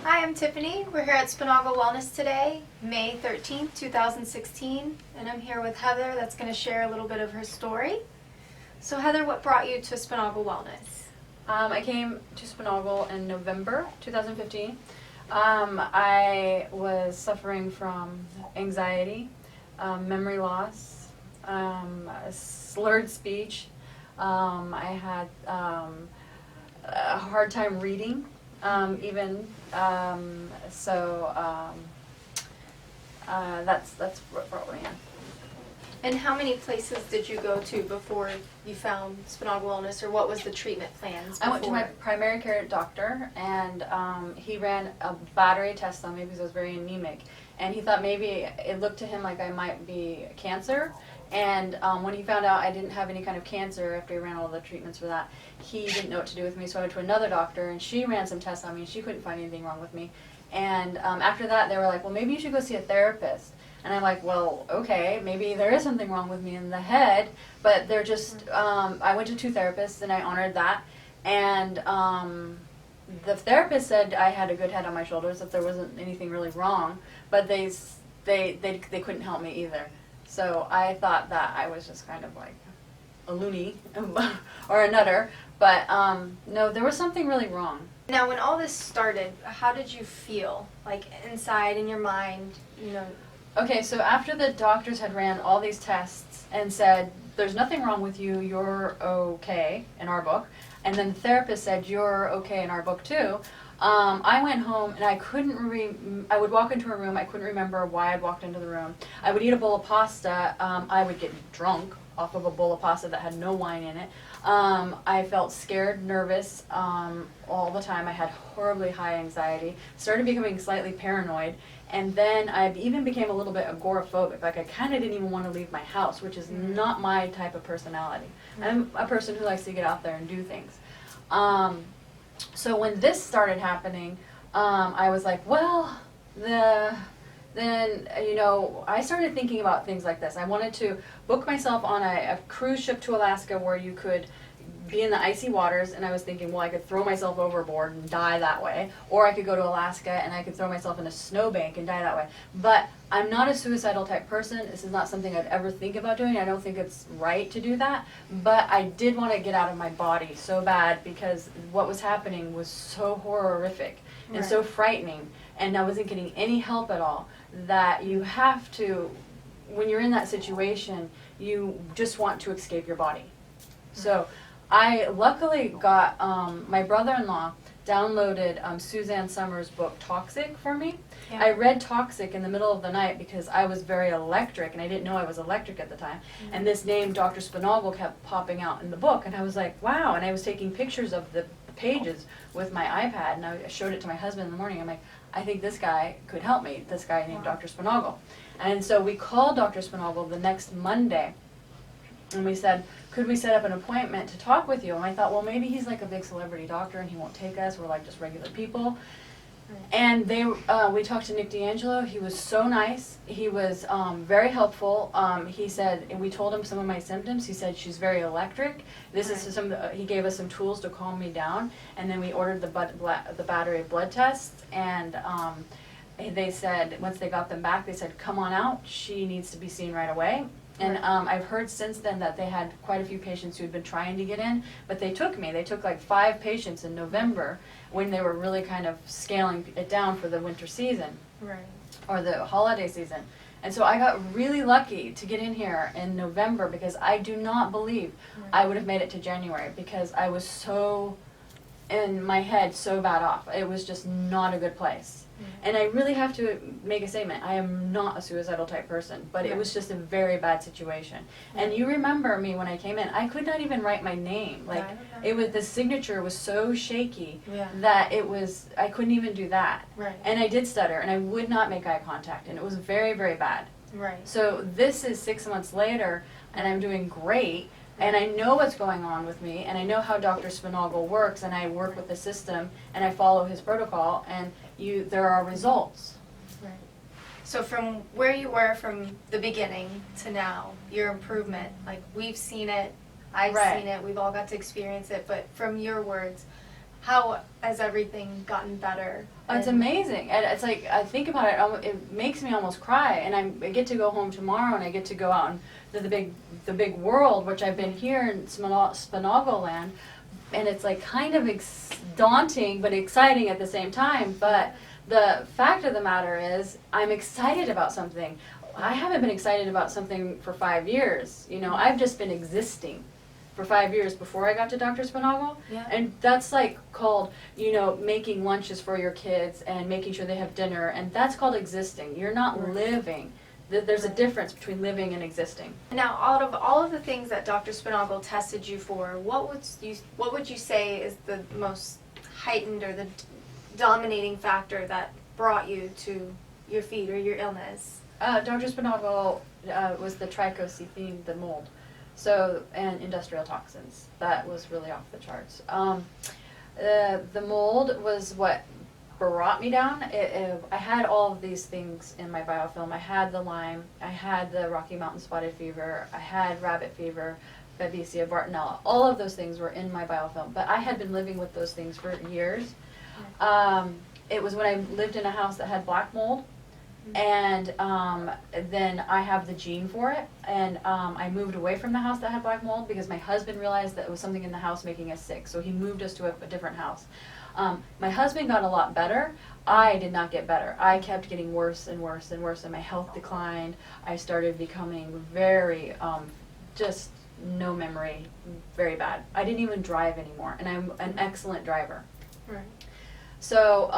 Hi, I'm Tiffany. We're here at Sponaugle Wellness today, May 13th, 2016, and I'm here with Heather that's going to share a little bit of her story. So Heather, what brought you to Sponaugle Wellness? I came to Sponaugle in November 2015. I was suffering from anxiety, memory loss, slurred speech. I had a hard time reading, even. That's what brought me in. And how many places did you go to before you found Sponaugle Wellness, or what was the treatment plans before? I went to my primary care doctor, and he ran a battery test on me because I was very anemic. And he thought maybe it looked to him like I might be cancer. And when he found out I didn't have any kind of cancer after he ran all the treatments for that, he didn't know what to do with me. So I went to another doctor, and she ran some tests on me, and she couldn't find anything wrong with me. And after that, they were like, well, maybe you should go see a therapist. And I'm like, well, okay, maybe there is something wrong with me in the head, but they're just, I went to 2 therapists, and I honored that. And the therapist said I had a good head on my shoulders, that there wasn't anything really wrong, but they couldn't help me either. So I thought that I was just kind of like a loony or a nutter, but no, there was something really wrong. Now, when all this started, how did you feel, like inside in your mind, you know? Okay, so after the doctors had ran all these tests and said, there's nothing wrong with you, you're okay in our book, and then the therapist said, you're okay in our book too, I went home and I couldn't I would walk into a room, I couldn't remember why I'd walked into the room. I would eat a bowl of pasta, I would get drunk off of a bowl of pasta that had no wine in it. I felt scared, nervous all the time. I had horribly high anxiety, started becoming slightly paranoid, and then I even became a little bit agoraphobic. Like I kind of didn't even want to leave my house, which is not my type of personality. I'm a person who likes to get out there and do things. So when this started happening, I was like, well, then, you know, I started thinking about things like this. I wanted to book myself on a cruise ship to Alaska where you could be in the icy waters, and I was thinking, well, I could throw myself overboard and die that way, or I could go to Alaska and I could throw myself in a snowbank and die that way. But I'm not a suicidal type person. This is not something I'd ever think about doing. I don't think it's right to do that, but I did want to get out of my body so bad because what was happening was so horrific and so frightening, and I wasn't getting any help at all, that you have to, when you're in that situation, you just want to escape your body. So I luckily got, my brother-in-law downloaded Suzanne Summers' book Toxic for me. Yeah. I read Toxic in the middle of the night because I was very electric, and I didn't know I was electric at the time. And this name, Dr. Sponaugle, kept popping out in the book, and I was like, wow. And I was taking pictures of the pages with my iPad, and I showed it to my husband in the morning. I'm like, I think this guy could help me, this guy named Dr. Sponaugle. And so we called Dr. Sponaugle the next Monday, and we said, could we set up an appointment to talk with you? And I thought, well, maybe he's like a big celebrity doctor and he won't take us. We're like just regular people. And we talked to DAngelo. He was so nice. He was very helpful. He said, and we told him some of my symptoms. He said, she's very electric. This is he gave us some tools to calm me down. And then we ordered the battery of blood tests. And they said, once they got them back, they said, come on out. She needs to be seen right away. And I've heard since then that they had quite a few patients who had been trying to get in, but they took me. They took like 5 patients in November when they were really kind of scaling it down for the winter season, or the holiday season. And so I got really lucky to get in here in November because I do not believe I would have made it to January because I was so, in my head, so bad off. It was just not a good place. And I really have to make a statement. I am not a suicidal type person, but it was just a very bad situation. And you remember me when I came in. I could not even write my name. Like it was, the signature was so shaky that it was, I couldn't even do that. And I did stutter, and I would not make eye contact, and it was very, very bad. So this is 6 months later, and I'm doing great. And I know what's going on with me, and I know how Dr. Sponaugle works, and I work with the system, and I follow his protocol, and there are results. So from where you were from the beginning to now, your improvement, like we've seen it, I've seen it, we've all got to experience it, but from your words, How has everything gotten better? Oh, it's amazing. And it's like, I think about it, it makes me almost cry. And I get to go home tomorrow and I get to go out into the big world, which I've been here in Sponaugle land. And it's like kind of daunting but exciting at the same time. But the fact of the matter is, I'm excited about something. I haven't been excited about something for 5 years. You know, I've just been existing for 5 years before I got to Dr. Sponaugle. Yeah. And that's like called, you know, making lunches for your kids and making sure they have dinner. And that's called existing. You're not living. There's a difference between living and existing. Now, out of all of the things that Dr. Sponaugle tested you for, what would you say is the most heightened or the dominating factor that brought you to your feet or your illness? Dr. Sponaugle was the trichosethene, the mold. So, and industrial toxins. That was really off the charts. The mold was what brought me down. I had all of these things in my biofilm. I had the Lyme, I had the Rocky Mountain spotted fever, I had rabbit fever, Babesia, Bartonella. All of those things were in my biofilm. But I had been living with those things for years. It was when I lived in a house that had black mold. And then I have the gene for it, and I moved away from the house that had black mold because my husband realized that it was something in the house making us sick, so he moved us to a different house. My husband got a lot better. I did not get better. I kept getting worse and worse and worse, and my health declined. I started becoming very, just no memory, very bad. I didn't even drive anymore, and I'm an excellent driver. Right. So,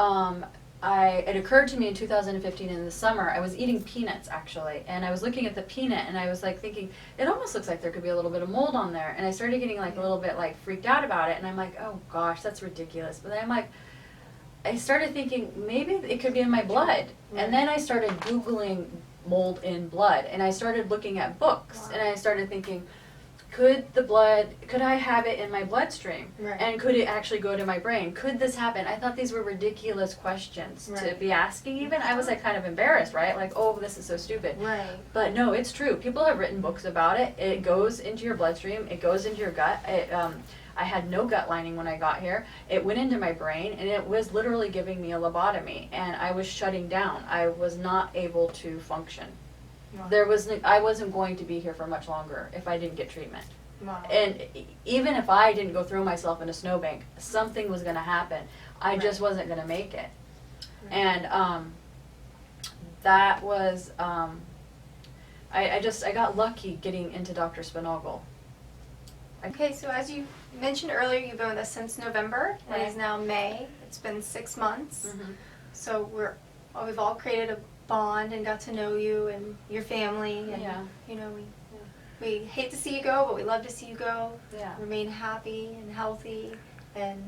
it occurred to me in 2015 in the summer, I was eating peanuts actually, and I was looking at the peanut and I was like thinking, it almost looks like there could be a little bit of mold on there, and I started getting like a little bit like freaked out about it, and I'm like, oh gosh, that's ridiculous. But then I'm like, I started thinking maybe it could be in my blood, and then I started Googling mold in blood, and I started looking at books, and I started thinking, could I have it in my bloodstream? Right. And could it actually go to my brain? Could this happen? I thought these were ridiculous questions to be asking even. I was like kind of embarrassed, right? Like, oh, this is so stupid. Right. But no, it's true. People have written books about it. It goes into your bloodstream. It goes into your gut. I had no gut lining when I got here. It went into my brain, and it was literally giving me a lobotomy, and I was shutting down. I was not able to function. Wow. I wasn't going to be here for much longer if I didn't get treatment. Wow. And even if I didn't go throw myself in a snowbank, something was going to happen. I just wasn't going to make it. Right. And that was, I got lucky getting into Dr. Sponaugle. Okay, so as you mentioned earlier, you've been with us since November, and Right. it's now May. It's been 6 months. Mm-hmm. So we've all created a bond and got to know you and your family, and you know, we hate to see you go, but we love to see you go. Yeah. Remain happy and healthy, and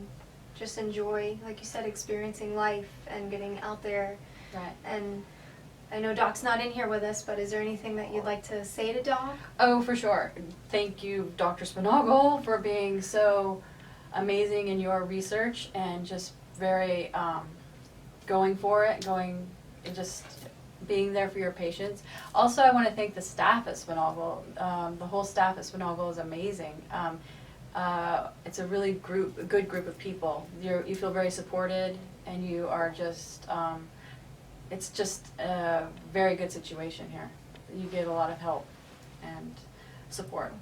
just enjoy, like you said, experiencing life and getting out there. Right. And I know Doc's not in here with us, but is there anything that you'd like to say to Doc? Oh, for sure. Thank you, Dr. Sponaugle, for being so amazing in your research and just very going for it, and just being there for your patients. Also, I want to thank the staff at Sponaugle. The whole staff at Sponaugle is amazing. It's a really good group of people. You feel very supported, and you are just, it's just a very good situation here. You get a lot of help and support.